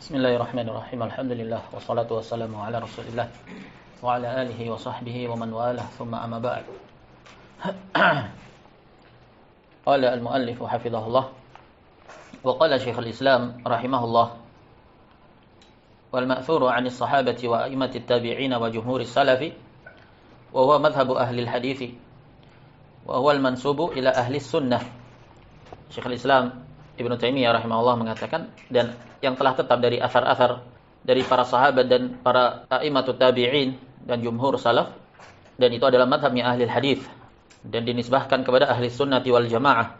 Bismillahirrahmanirrahim. Alhamdulillah wassalatu wassalamu ala Rasulillah wa ala alihi wa sahbihi wa man walah. Thumma amma ba'd. Qala al-muallif hafizahullah wa qala Syekhul Islam rahimahullah wal ma'thuru 'ani as-sahabati wa a'immati at-tabi'in wa jumhuri salafi wa huwa madhhabu ahli al-hadits wa huwa al-mansubu ila ahli sunnah. Syekhul Islam Ibnu Taimiyah rahimahullah mengatakan, dan yang telah tetap dari asar-asar dari para sahabat dan para a'immatut tabi'in dan jumhur salaf, dan itu adalah madhabnya ahli hadis dan dinisbahkan kepada ahli sunnati wal jamaah,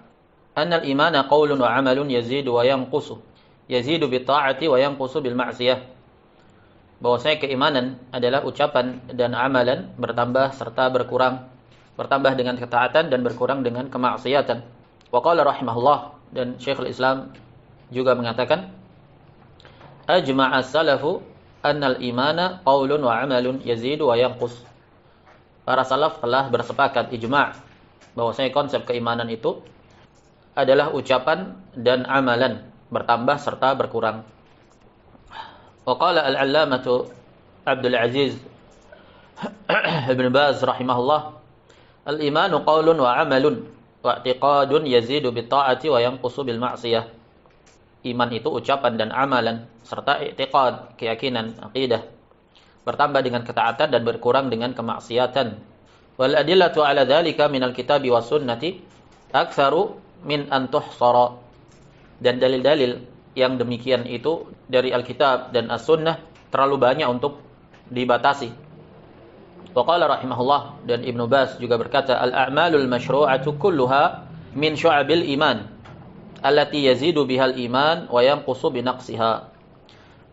annal imana qaulun wa amalun yazidu wa yanqusu, yazidu bi ta'ati wa yanqusu bil ma'siyah. Bahwasanya keimanan adalah ucapan dan amalan bertambah serta berkurang, bertambah dengan ketaatan dan berkurang dengan kemaksiatan. Wa qala rahimahullah, dan Syekhul Islam juga mengatakan, ajma'a salafu annal imana qaulun wa amalun yazidu wa yanqus. Para salaf telah bersepakat ijma' bahwasanya konsep keimanan itu adalah ucapan dan amalan bertambah serta berkurang. Wa qala al-'allamatu Abdul Aziz Ibn Baz rahimahullah, al-imanu qaulun wa amalun wa i'tiqadun yazidu bi ta'ati wa yanqusu bil ma'siyah. Iman itu ucapan dan amalan serta i'tiqad, keyakinan, akidah, bertambah dengan ketaatan dan berkurang dengan kemaksiatan. Wal adillatu 'ala dzalika minal kitabi was sunnati aktsaru min an tuhsara. Dan dalil-dalil yang demikian itu dari Alkitab dan As-Sunnah terlalu banyak untuk dibatasi. Wa qala rahimahullah, dan Ibnu Baz juga berkata, al-a'malul masyru'atu kulluha min syu'abil iman allati yazidu bihal iman wa yanqusu bi naqsiha.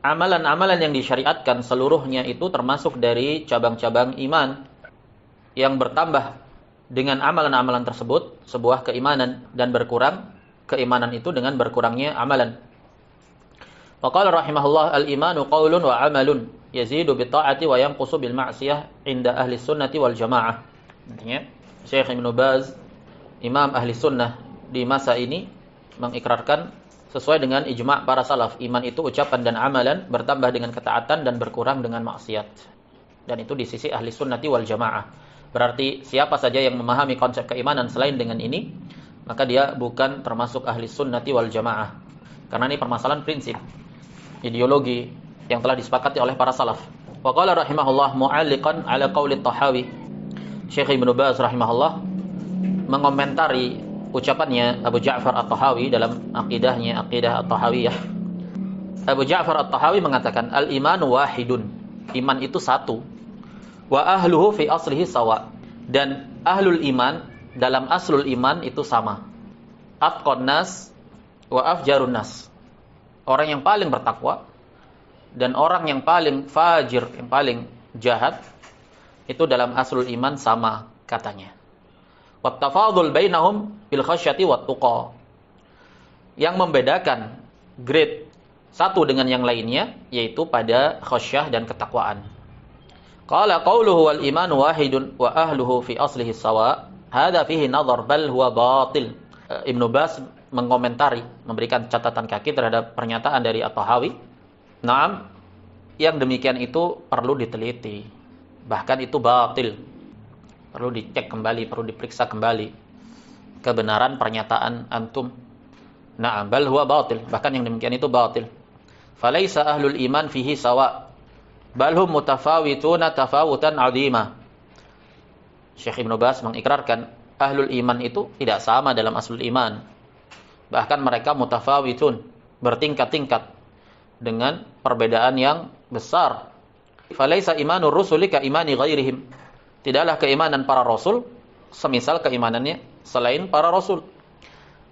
Amalan-amalan yang disyariatkan seluruhnya itu termasuk dari cabang-cabang iman yang bertambah dengan amalan-amalan tersebut sebuah keimanan, dan berkurang keimanan itu dengan berkurangnya amalan. Wa qala rahimahullah, al-imanu qaulun wa amalun yazidu bi ta'ati wa yanqusu bil ma'siyah inda ahli sunnati wal jamaah. Artinya Syekh Ibnu Baz, imam ahli sunnah di masa ini, mengikrarkan sesuai dengan ijma' para salaf, iman itu ucapan dan amalan bertambah dengan ketaatan dan berkurang dengan maksiat. Dan itu di sisi ahli sunnati wal jamaah. Berarti siapa saja yang memahami konsep keimanan selain dengan ini, maka dia bukan termasuk ahli sunnati wal jamaah. Karena ini permasalahan prinsip, ideologi yang telah disepakati oleh para salaf. Wa qala rahimahullah mu'alliqan ala qauli Tahawi. Syekh Ibnu Baz rahimahullah mengomentari ucapannya Abu Ja'far At-Tahawi dalam akidahnya, akidah At-Tahawiyah. Abu Ja'far At-Tahawi mengatakan, al-imanu wahidun, iman itu satu. Wa ahluhu fi aslihi sawa, dan ahlul iman dalam aslul iman itu sama. Atqan nas wa afjarun nas, orang yang paling bertakwa dan orang yang paling fajir, yang paling jahat, itu dalam aslul iman sama katanya. Wattafadul bainahum bil khasyati wat tuqa. Yang membedakan grade satu dengan yang lainnya yaitu pada khasyah dan ketakwaan. Qala qauluhu wal imanu wahidun wa ahluhu fi aslihi sawa, hadza fihi nadhar bal huwa batil. Ibnu Baz mengomentari, memberikan catatan kaki terhadap pernyataan dari At-Tahawi. Naam, yang demikian itu perlu diteliti, bahkan itu batil, perlu dicek kembali, perlu diperiksa kembali kebenaran pernyataan antum. Naam, bal huwa batil, bahkan yang demikian itu batil. Falaisa ahlul iman fihi sawa, bal hum mutafawituna tafawutan 'azima. Syekh Ibnu Baz mengikrarkan ahlul iman itu tidak sama dalam aslul iman, bahkan mereka mutafawitun, bertingkat-tingkat dengan perbedaan yang besar. Falaisa imanur rusuli ka imani ghairihim, tidaklah keimanan para rasul semisal keimanannya selain para rasul.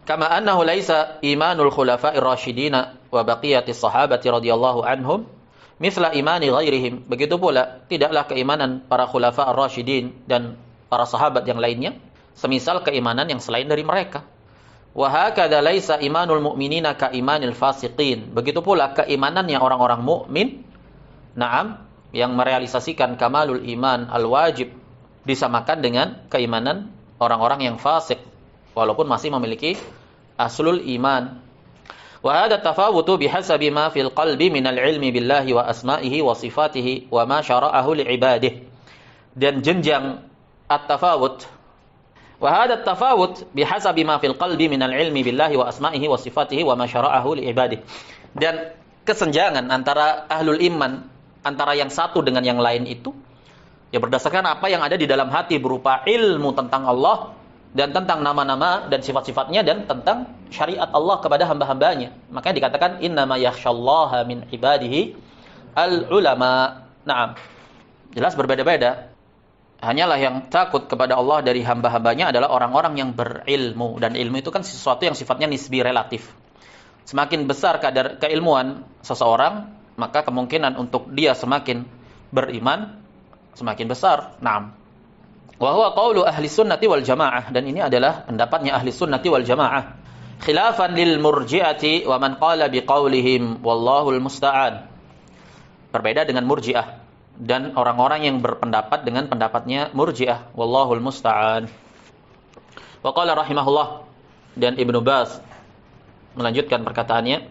Kama annahu laisa imanul khulafa'ir rasyidina wa baqiyatis sahabati radhiyallahu anhum misla imani ghairihim. Begitu pula tidaklah keimanan para khulafa'ir rasyidin dan para sahabat yang lainnya semisal keimanan yang selain dari mereka. Wa hakadha laisa imanul mu'minina ka imanil fasiqin. Begitu pula keimanannya orang-orang mukmin, na'am, yang merealisasikan kamalul iman al-wajib, disamakan dengan keimanan orang-orang yang fasik walaupun masih memiliki aslul iman. Wa hadha tafawutu bihasabi ma fil qalbi minal ilmi billahi wa asma'ihi wa sifatihi wa ma syara'ahu li'ibadihi. Dan jenjang at-tafawut, wa hadha at-tafawut bihasabi ma fil qalbi minal ilmi billahi wa asma'ihi wa sifatihi wa ma syara'ahu li'ibadihi. Dan kesenjangan antara ahlul iman, antara yang satu dengan yang lain itu ya berdasarkan apa yang ada di dalam hati berupa ilmu tentang Allah dan tentang nama-nama dan sifat-sifatnya dan tentang syariat Allah kepada hamba-hambanya. Makanya dikatakan innama yakhsyallaha min ibadihi al-ulama. Naam. Jelas berbeda-beda. Hanyalah yang takut kepada Allah dari hamba-hambanya adalah orang-orang yang berilmu. Dan ilmu itu kan sesuatu yang sifatnya nisbi, relatif. Semakin besar kadar keilmuan seseorang, maka kemungkinan untuk dia semakin beriman semakin besar. Naam. Wa huwa qaulu ahli sunnati wal jamaah, dan ini adalah pendapatnya ahli sunnati wal jamaah. Khilafan lil murji'ati wa man qala biqaulihim wallahul musta'an. Berbeda dengan murji'ah dan orang-orang yang berpendapat dengan pendapatnya murji'ah, wallahul musta'an. Wa qala rahimahullah, dan Ibnu Baz melanjutkan perkataannya,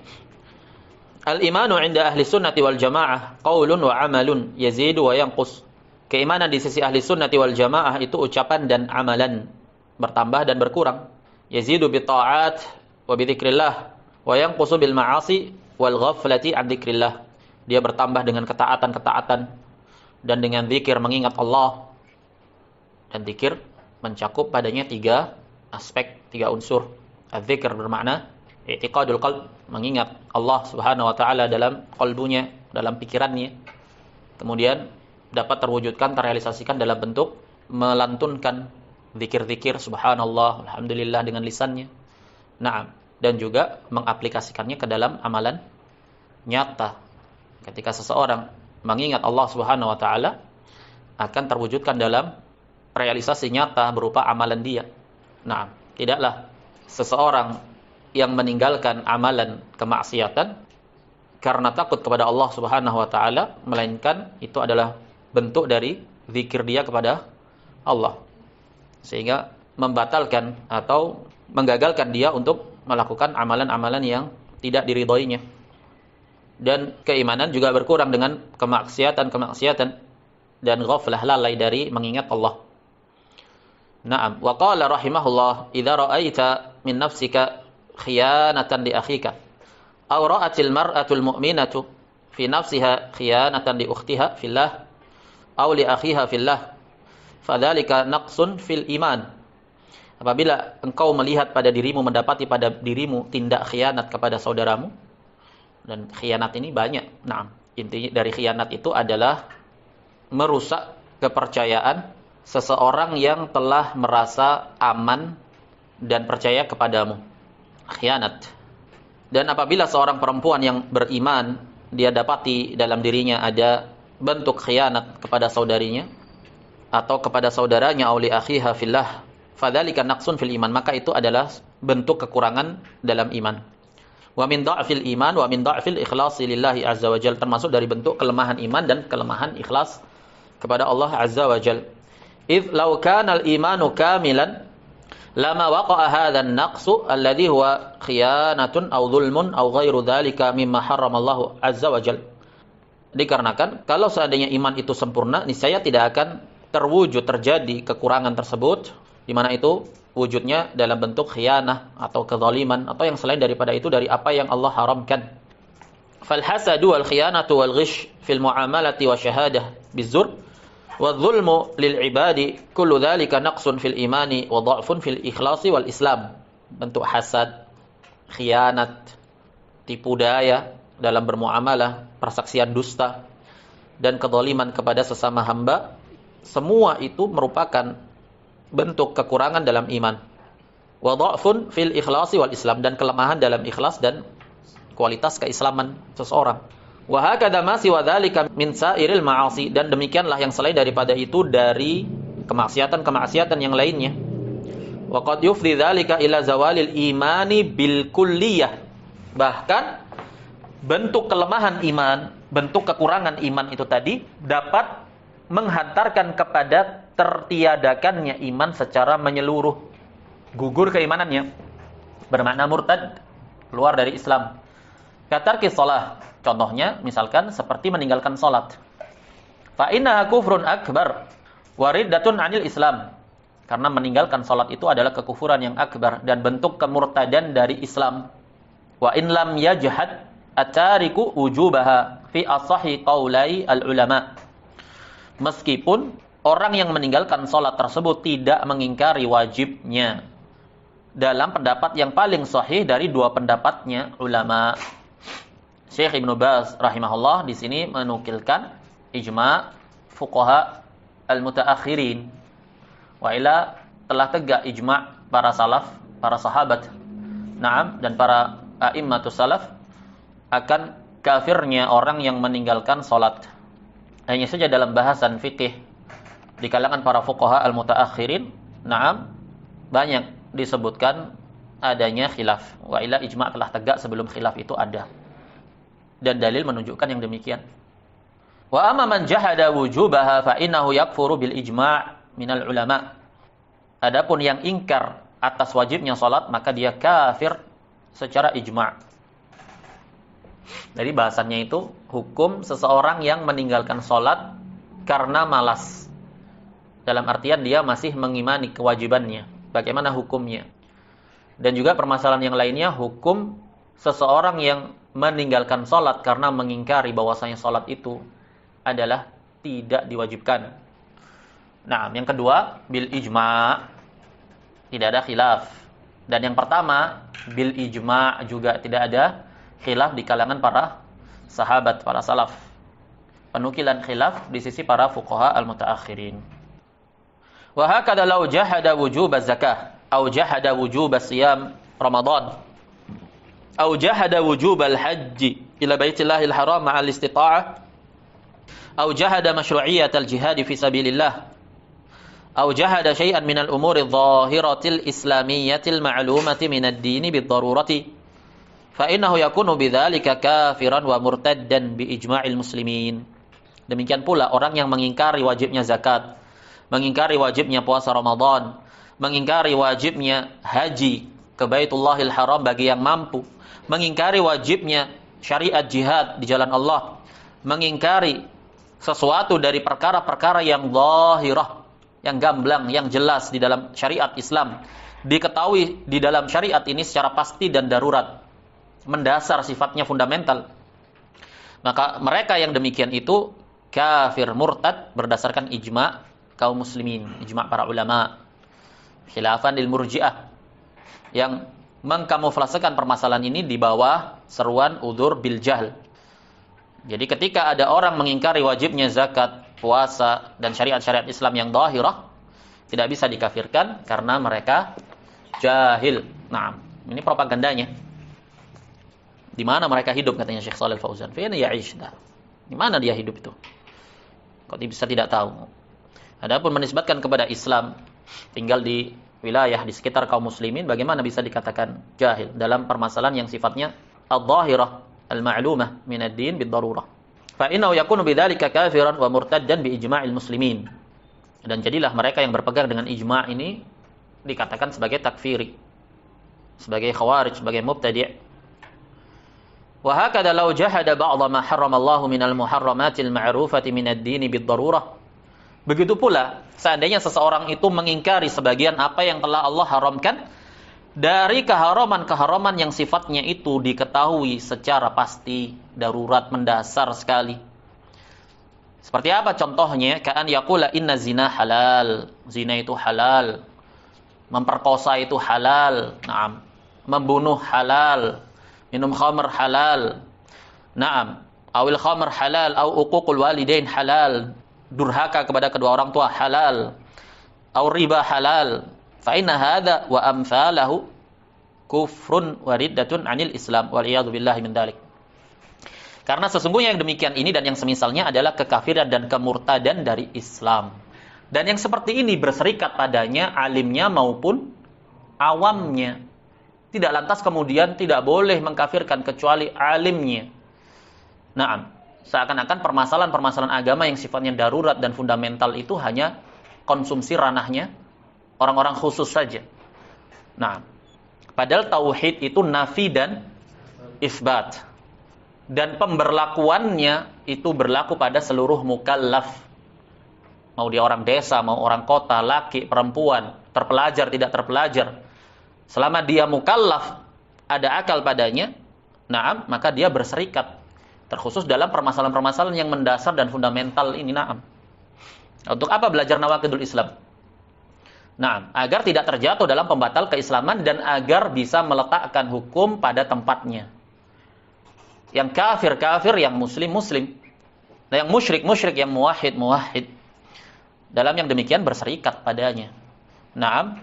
al-imanu 'inda ahli sunnati wal jamaah qaulun wa 'amalun yazidu wa yanqus. Keimanan di sisi ahli sunnati wal jamaah itu ucapan dan amalan, bertambah dan berkurang. Yazidu bi ta'at wa bi dzikrillah wa yanqusu bil ma'asi wal ghaflati an dzikrillah. Dia bertambah dengan ketaatan-ketaatan dan dengan zikir mengingat Allah. Dan zikir mencakup padanya 3 aspek, 3 unsur. Az-zikr bermakna i'tiqadul qalb, mengingat Allah Subhanahu wa taala dalam qalbunya, dalam pikirannya. Kemudian dapat terwujudkan, terrealisasikan dalam bentuk melantunkan zikir-zikir subhanallah, alhamdulillah dengan lisannya. Naam, dan juga mengaplikasikannya ke dalam amalan nyata. Ketika seseorang mengingat Allah Subhanahu wa taala, akan terwujudkan dalam realisasi nyata berupa amalan dia. Naam, tidaklah seseorang yang meninggalkan amalan kemaksiatan karena takut kepada Allah Subhanahu wa taala, melainkan itu adalah bentuk dari zikir dia kepada Allah, sehingga membatalkan atau menggagalkan dia untuk melakukan amalan-amalan yang tidak diridhoinya. Dan keimanan juga berkurang dengan kemaksiatan-kemaksiatan dan ghaflah, lalai dari mengingat Allah. Naam, wa qala rahimahullah, idza ra'aita min nafsika khiyanatan li akhika aw ra'atil mar'atul mu'minatu fi nafsiha khiyanatan li ukhtiha fillah aw li akhiha fillah fadzalika naqsun fil iman. Apabila engkau melihat pada dirimu, mendapati pada dirimu tindak khianat kepada saudaramu, dan khianat ini banyak. Nah, intinya dari khianat itu adalah merusak kepercayaan seseorang yang telah merasa aman dan percaya kepadamu. Khianat. Dan apabila seorang perempuan yang beriman, dia dapati dalam dirinya ada bentuk khianat kepada saudarinya atau kepada saudaranya, auli akhiha fillah, fadzalika naqsun fil iman, maka itu adalah bentuk kekurangan dalam iman. Wa min dha'fil iman wa min dha'fil ikhlasi lillahi azza wa jalla, termasuk dari bentuk kelemahan iman dan kelemahan ikhlas kepada Allah azza wa jalla. Idz law kana al-imanu kamilan lama waqa'a hadha an-naqsu alladhi huwa khiyanatun aw dhulmun aw ghairu dzalika mimma harramallahu azza wa jalla. Dikarenakan kalau seandainya iman itu sempurna, niscaya tidak akan terjadi kekurangan tersebut, di mana itu wujudnya dalam bentuk khianah atau kezaliman atau yang selain daripada itu dari apa yang Allah haramkan. Fal hasadu wal khiyanatu wal ghish fil muamalati wa syahadah bizur wa dzulmu lil ibadi kullu dzalika naqsun fil imani wa dha'fun fil ikhlasi wal islam. Bentuk hasad, khianat, tipu daya dalam bermuamalah, persaksian dusta, dan kezaliman kepada sesama hamba, semua itu merupakan bentuk kekurangan dalam iman. Wa dha'fun fil ikhlasi wal islam, dan kelemahan dalam ikhlas dan kualitas keislaman seseorang. Wa hakadha ma siwa dzalika min sa'iril ma'asi, dan demikianlah yang selain daripada itu dari kemaksiatan-kemaksiatan yang lainnya. Wa qad yufdi dzalika ila zawalil imani bil kulliyah. Bahkan bentuk kelemahan iman, bentuk kekurangan iman itu tadi dapat menghantarkan kepada tertiadakannya iman secara menyeluruh. Gugur keimanannya, bermakna murtad. keluar dari Islam. Katarki shalah, contohnya misalkan seperti meninggalkan salat. Fa innaha kufrun akbar wa riddatun 'anil Islam. Karena meninggalkan salat itu adalah kekufuran yang akbar dan bentuk kemurtadan dari Islam. Wa in lam yajhad atariku wujubaha fi asahi qaulai al-ulama. Meskipun orang yang meninggalkan salat tersebut tidak mengingkari wajibnya, dalam pendapat yang paling sahih dari dua pendapatnya ulama. Syekh Ibnu Baz rahimahullah di sini menukilkan ijma' fuqaha al-mutaakhirin. Wa ila telah tegak ijma' para salaf, para sahabat. Naam, dan para a'immatus salaf akan kafirnya orang yang meninggalkan salat. Hanya saja dalam bahasan fikih di kalangan para fuqaha al-mutaakhirin, naam, banyak disebutkan adanya khilaf. Wa ila ijma' telah tegak sebelum khilaf itu ada. Dan dalil menunjukkan yang demikian. Wa amma man jahada wujubaha fa innahu yakfuru bil ijma' minal ulama. Adapun yang ingkar atas wajibnya salat, maka dia kafir secara ijma'. Jadi bahasannya itu hukum seseorang yang meninggalkan salat karena malas. Dalam artian dia masih mengimani kewajibannya. Bagaimana hukumnya? Dan juga permasalahan yang lainnya, hukum seseorang yang meninggalkan salat karena mengingkari bahwasanya salat itu adalah tidak diwajibkan. Nah, yang kedua, bil ijma', tidak ada khilaf. Dan yang pertama, bil ijma' juga tidak ada khilaf di kalangan para sahabat, para salaf. Penukilan khilaf di sisi para fuqaha al-mutaakhirin. Wa hakadha law jahada wujub az-zakah aw jahada wujub siyam Ramadan aw jahada wujub al-hajj ila Baitillahil Haram ma'al istita'ah aw jahada mashru'iyyat al-jihad fi sabilillah aw jahada syai'an min al-umuri adh-dhahirati al-islamiyyati al-ma'lumati min ad-din bid-darurati fa innahu yakunu bidzalika kafiran wa murtaddan bi ijma'il muslimin. Demikian pula orang yang mengingkari wajibnya zakat, mengingkari wajibnya puasa Ramadan, mengingkari wajibnya haji ke Baitullahil Haram bagi yang mampu, mengingkari wajibnya syariat jihad di jalan Allah, mengingkari sesuatu dari perkara-perkara yang zahirah, yang gamblang, yang jelas di dalam syariat Islam, diketahui di dalam syariat ini secara pasti dan darurat, mendasar, sifatnya fundamental. Maka mereka yang demikian itu kafir murtad berdasarkan ijma' kaum muslimin, ijma' para ulama. Khilafan lil murji'ah yang mengkamuflasekan permasalahan ini di bawah seruan udzur bil jahl. Jadi ketika ada orang mengingkari wajibnya zakat, puasa dan syariat-syariat Islam yang zahirah, tidak bisa dikafirkan karena mereka jahil. Nah, ini propagandanya. Di mana mereka hidup, katanya Syekh Shalih Fauzan? Fi ayna ya'ish? Di mana dia hidup itu? Kok bisa tidak tahu? Adapun menisbatkan kepada Islam, tinggal di wilayah di sekitar kaum muslimin, bagaimana bisa dikatakan jahil dalam permasalahan yang sifatnya al-zahirah, al-ma'lumah min ad-din bid-darurah. Fa innahu yakunu bidzalika kafiran wa murtaddan bi ijma'il muslimin. Dan jadilah mereka yang berpegang dengan ijma' ini dikatakan sebagai takfiri, sebagai khawarij, sebagai mubtadi'. Wa hakadha law jahada ba'd ma harrama Allah minal muharramatil ma'rufati min ad-din bid-darurah. Begitu pula, seandainya seseorang itu mengingkari sebagian apa yang telah Allah haramkan dari keharaman-keharaman yang sifatnya itu diketahui secara pasti, darurat, mendasar sekali. Seperti apa contohnya? Ka'an yaqula inna zina halal. Zina itu halal. Memperkosa itu halal. Naam. Membunuh halal. Minum khamr halal. Naam. Awil khamr halal. Au uququl walidain halal. Durhaka kepada kedua orang tua halal, au riba halal, fa inna hadza wa amsalahu kufrun wa riddatun 'anil Islam wal iyad billahi min dzalik. Karena sesungguhnya yang demikian ini dan yang semisalnya adalah kekafiran dan kemurtadan dari Islam. Dan yang seperti ini berserikat padanya alimnya maupun awamnya. Tidak lantas kemudian tidak boleh mengkafirkan kecuali alimnya. Naam. Seakan-akan permasalahan-permasalahan agama yang sifatnya darurat dan fundamental itu hanya konsumsi ranahnya orang-orang khusus saja. Nah, padahal tauhid itu nafi dan isbat. Dan pemberlakuannya itu berlaku pada seluruh mukallaf. Mau dia orang desa, mau orang kota, laki, perempuan, terpelajar, tidak terpelajar. Selama dia mukallaf, ada akal padanya, na'am, maka dia berserikat. Terkhusus dalam permasalahan-permasalahan yang mendasar dan fundamental ini, na'am. Untuk apa belajar nawaqidul Islam? Na'am, agar tidak terjatuh dalam pembatal keislaman dan agar bisa meletakkan hukum pada tempatnya. Yang kafir, yang muslim. Nah, yang musyrik, yang muwahhid. Dalam yang demikian berserikat padanya. Naam,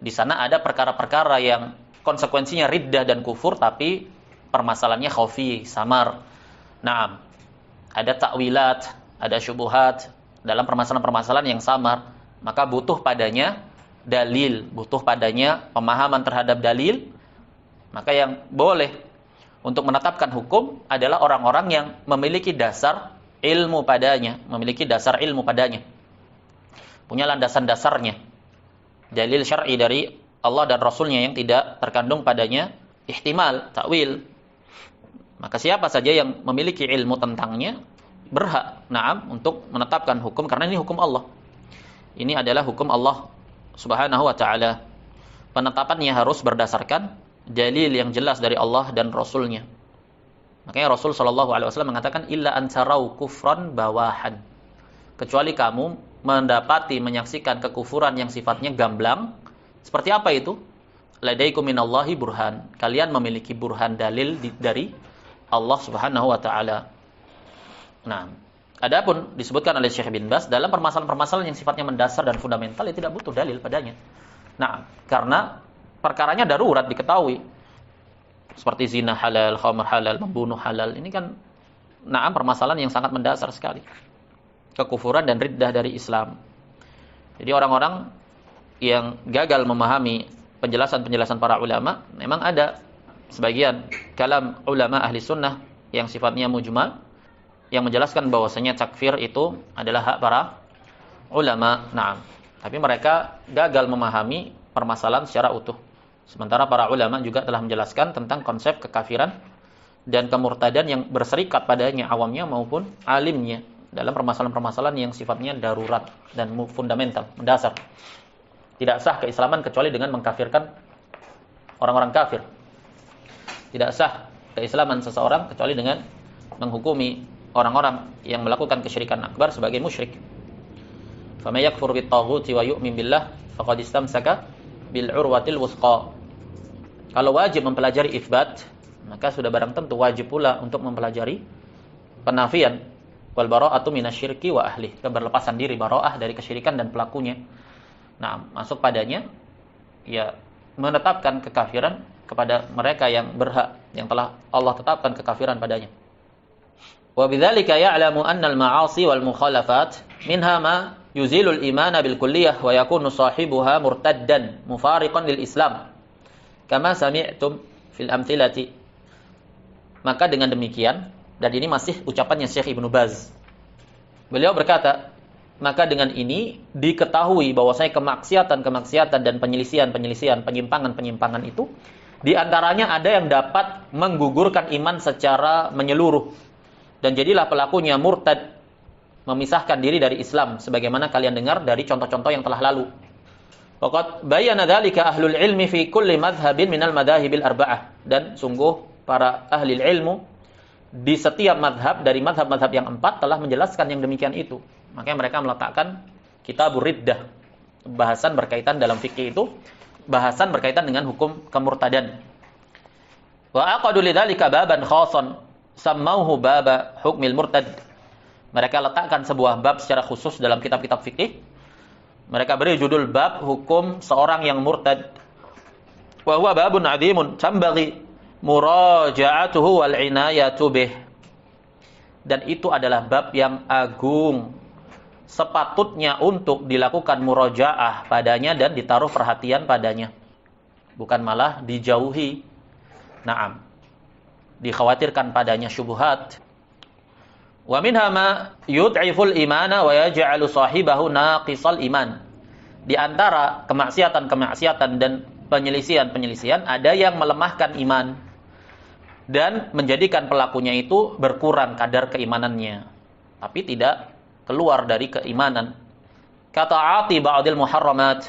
di sana ada perkara-perkara yang konsekuensinya riddah dan kufur, tapi permasalahannya khafi, samar. Naam, ada takwilat, ada syubuhat dalam permasalahan-permasalahan yang samar, maka butuh padanya dalil, butuh padanya pemahaman terhadap dalil. Maka yang boleh untuk menetapkan hukum adalah orang-orang yang memiliki dasar ilmu padanya, punya landasan-dasarnya, dalil syar'i dari Allah dan Rasulnya yang tidak terkandung padanya ihtimal, takwil. Maka siapa saja yang memiliki ilmu tentangnya berhak, na'am, untuk menetapkan hukum, karena ini hukum Allah. Ini adalah hukum Allah Subhanahu wa ta'ala. Penetapannya harus berdasarkan dalil yang jelas dari Allah dan Rasulnya. Makanya Rasul SAW mengatakan illa ansarau kufran bawahan, kecuali kamu mendapati, menyaksikan kekufuran yang sifatnya gamblang. Seperti apa itu? Ladaikum minallahi burhan, kalian memiliki burhan, dalil dari Allah Subhanahu wa ta'ala. Nah, adapun disebutkan oleh Syekh bin Baz dalam permasalahan-permasalahan yang sifatnya mendasar dan fundamental, ya tidak butuh dalil padanya. Nah, karena perkaranya darurat diketahui. Seperti zina halal, khamr halal, membunuh halal. Ini kan permasalahan yang sangat mendasar sekali. Kekufuran dan riddah dari Islam. Jadi orang-orang yang gagal memahami penjelasan-penjelasan para ulama, memang ada sebagian kalam ulama ahli sunnah yang sifatnya mujmal, yang menjelaskan bahwasanya takfir itu adalah hak para ulama. Tapi mereka gagal memahami permasalahan secara utuh. Sementara para ulama juga telah menjelaskan tentang konsep kekafiran dan kemurtadan yang berserikat padanya awamnya maupun alimnya dalam permasalahan-permasalahan yang sifatnya darurat dan fundamental, mendasar. Tidak sah keislaman kecuali dengan mengkafirkan orang-orang kafir. Tidak sah keislaman seseorang kecuali dengan menghukumi orang-orang yang melakukan kesyirikan akbar sebagai musyrik. Fa may yakfur bit-taghuti wa yu'min billah faqad istamsaka bil urwatil wuthqa. Kalau wajib mempelajari itsbat, maka sudah barang tentu wajib pula untuk mempelajari penafian wal bara'atu minasyirki wa ahli, keberlepasan diri, bara'ah dari kesyirikan dan pelakunya. Nah, masuk padanya ya menetapkan kekafiran kepada mereka yang berhak, yang telah Allah tetapkan kekafiran padanya. Wa bidzalika ya'lamu anna al-ma'asi wal mukhalafat minha ma yuzilul imana bil kulliyah wa yakunu sahibuha murtaddan mufariqan lil Islam. Kama sami'tum fil amthilati. Maka dengan demikian, dan ini masih ucapannya Syekh Ibnu Baz. Beliau berkata, maka dengan ini diketahui bahwasanya kemaksiatan dan penyelisihan, penyimpangan itu di antaranya ada yang dapat menggugurkan iman secara menyeluruh dan jadilah pelakunya murtad, memisahkan diri dari Islam, sebagaimana kalian dengar dari contoh-contoh yang telah lalu. Faqad bayyana dzalika ahlul ilmi fi kulli madhhabin minal madhahibil arba'ah. Dan sungguh para ahli ilmu di setiap madhab dari madhab-madhab yang 4 telah menjelaskan yang demikian itu. Makanya mereka meletakkan kitabur riddah, bahasan berkaitan dalam fikih itu, bahasan berkaitan dengan hukum kemurtadan. Wa aqadu lidzalika baban khasan sammauhu baba hukmil murtad. Mereka letakkan sebuah bab secara khusus dalam kitab-kitab fikih. Mereka beri judul bab hukum seorang yang murtad. Wa huwa babun 'adzimun tambaghi muraja'atuhu wal 'inayatu bih. Dan itu adalah bab yang agung, sepatutnya untuk dilakukan murajaah padanya dan ditaruh perhatian padanya, bukan malah dijauhi. Naam, dikhawatirkan padanya syubhat. Wa minha ma yud'iful imana wa yaj'alu sahibahu naqisal iman. Di antara kemaksiatan dan penyelisihan ada yang melemahkan iman dan menjadikan pelakunya itu berkurang kadar keimanannya, tapi tidak keluar dari keimanan. Kata'ati ba'dil muharramat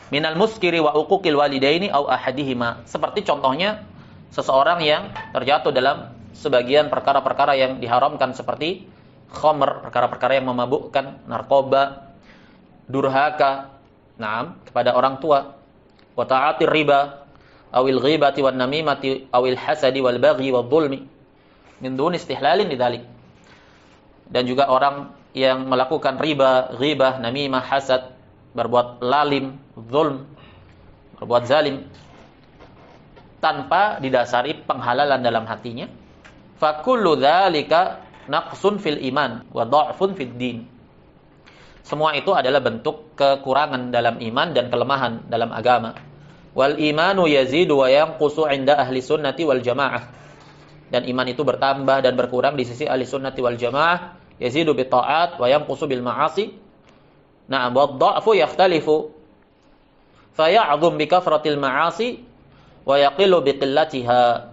minal muskiri wa uquqil walidaini au ahadihima. Seperti contohnya seseorang yang terjatuh dalam sebagian perkara-perkara yang diharamkan seperti khamr, perkara-perkara yang memabukkan, narkoba, durhaka, kepada orang tua, wa ta'atir riba, awil ghibati wan namimati awil hasadi wal baghi wal dhulmi min dun istihlalin lidzalik. Dan juga orang yang melakukan riba, ghibah, namimah, hasad, berbuat lalim, zulm, berbuat zalim tanpa didasari penghalalan dalam hatinya, fa kullu dzalika naqsun fil iman wa dha'fun fid din. Semua itu adalah bentuk kekurangan dalam iman dan kelemahan dalam agama. Wal imanu yazidu wa yanqusu 'inda ahli sunnati wal jamaah. Dan iman itu bertambah dan berkurang di sisi ahli sunnati wal jamaah. Yazidu bi ta'at wa yanqusu bil ma'asi. Na'am, wa dha'fu yakhtalifu. Fa ya'dhum bi kathratil ma'asi wa yaqilu bi qillatiha.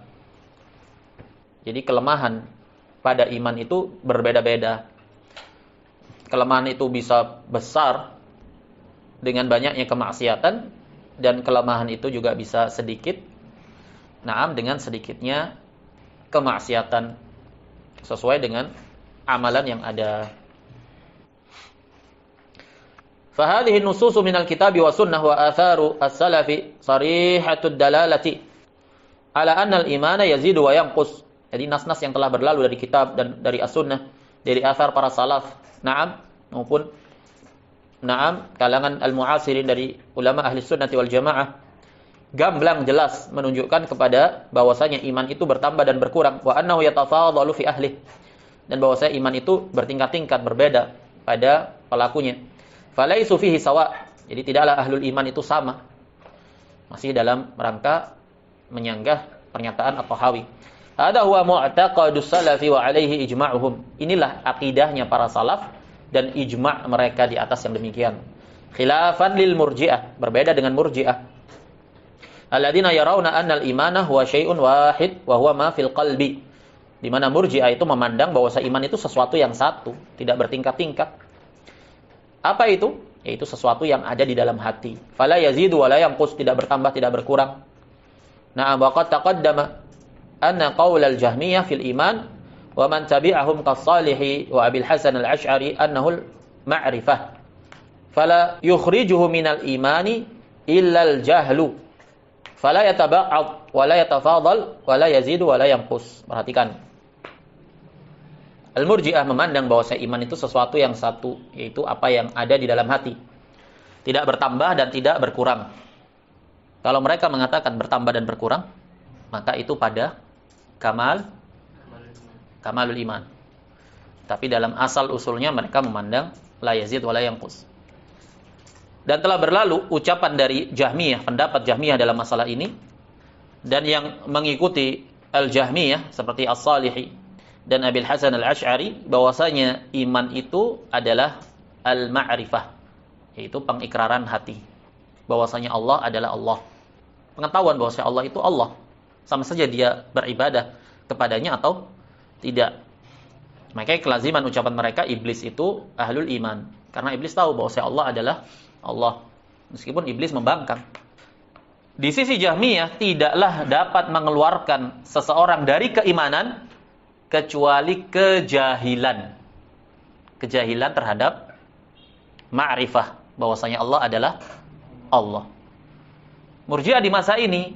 Jadi kelemahan pada iman itu berbeda-beda. Kelemahan itu bisa besar dengan banyaknya kemaksiatan, dan kelemahan itu juga bisa sedikit, dengan sedikitnya kemaksiatan sesuai dengan amalan yang ada. Fahadhihi nususu minal kitabi wa sunnah wa atharu as-salafi sarihatud dalalati ala anna al-imana yazidu wa yanqus. Jadi nas-nas yang telah berlalu dari kitab dan dari as-sunnah, dari athar para salaf, maupun kalangan al-mu'asirin dari ulama ahli sunnati wal jamaah, gamblang jelas menunjukkan kepada bahwasanya iman itu bertambah dan berkurang, wa annahu yatafadalu fi ahli, dan bahwasanya iman itu bertingkat-tingkat, berbeda pada pelakunya. Falaisu fihi sawa, jadi tidaklah ahlul iman itu sama. Masih dalam rangka menyanggah pernyataan at-Tahawi. Hada huwa mu'taqadus salafi wa alaihi ijma'uhum. Inilah akidahnya para salaf dan ijma' mereka di atas yang demikian. Khilafan lil murji'ah, berbeda dengan murji'ah. Alladzina yarawna anna al-imana huwa syai'un wahid wa huwa ma fil qalbi. Di mana murji'ah itu memandang bahwa iman itu sesuatu yang satu, tidak bertingkat-tingkat. Apa itu? Yaitu sesuatu yang ada di dalam hati. Fala yazidu wa la yanqus, tidak bertambah, tidak berkurang. Na'am, wa qad taqaddama anna qaul al-Jahmiyah fil iman wa man tabi'ahum kas-Salihi wa Abil Hasan al-Asy'ari annahu al-ma'rifah fala yukhrijuhu minal imani illa al-jahlu fala yataba'ad wa la yatafadal wa la yazidu wa la yanqus. Perhatikan, Al-Murji'ah memandang bahwa iman itu sesuatu yang satu, yaitu apa yang ada di dalam hati, tidak bertambah dan tidak berkurang. Kalau mereka mengatakan bertambah dan berkurang, maka itu pada kamalul iman. Tapi dalam asal usulnya mereka memandang la yazid wa la yanqus. Dan telah berlalu ucapan dari Jahmiyah, pendapat Jahmiyah dalam masalah ini, dan yang mengikuti Al-Jahmiyah seperti As-Salihi dan Abil Hasan Al-Asy'ari, bahwasanya iman itu adalah al-ma'rifah, yaitu pengikraran hati bahwasanya Allah adalah Allah. Pengetahuan bahwasanya Allah itu Allah, sama saja dia beribadah kepadanya atau tidak. Makanya kelaziman ucapan mereka iblis itu ahlul iman, karena iblis tahu bahwasanya Allah adalah Allah, meskipun iblis membangkang. Di sisi Jahmiyah, tidaklah dapat mengeluarkan seseorang dari keimanan kecuali kejahilan. Kejahilan terhadap ma'rifah bahwasanya Allah adalah Allah. Murji'ah di masa ini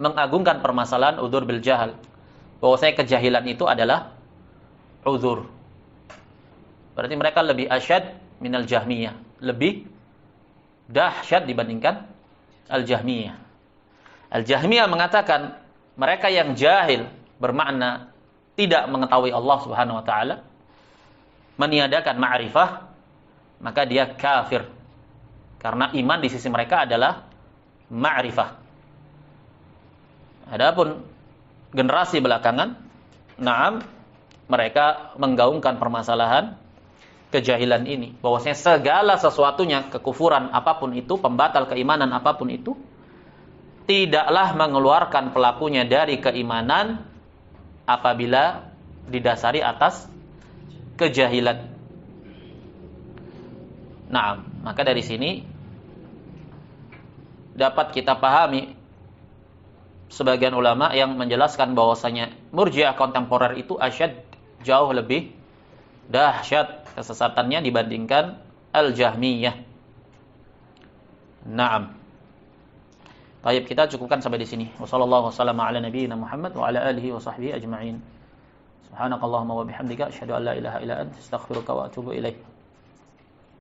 mengagungkan permasalahan udzur bil jahal, bahwasanya kejahilan itu adalah udzur. Berarti mereka lebih asyad minal Jahmiyah, lebih dahsyat dibandingkan Al-Jahmiyah. Al-Jahmiyah mengatakan mereka yang jahil bermakna tidak mengetahui Allah Subhanahu wa taala, meniadakan ma'rifah, maka dia kafir. Karena iman di sisi mereka adalah ma'rifah. Adapun generasi belakangan, mereka menggaungkan permasalahan kejahilan ini, bahwasanya segala sesuatunya, kekufuran apapun itu, pembatal keimanan apapun itu, tidaklah mengeluarkan pelakunya dari keimanan apabila didasari atas kejahilan. Nah, maka dari sini dapat kita pahami sebagian ulama yang menjelaskan bahwasanya Murji'ah kontemporer itu asyad, jauh lebih dahsyat kesesatannya dibandingkan Al-Jahmiyah. Naam. Baik, kita cukupkan sampai di sini. Wassallallahu wasallam ala nabiyyina Muhammad wa ala alihi wa sahbihi ajma'in. Subhanakallahumma wa bihamdika asyhadu an la ilaha illa anta astaghfiruka wa atubu ilaik.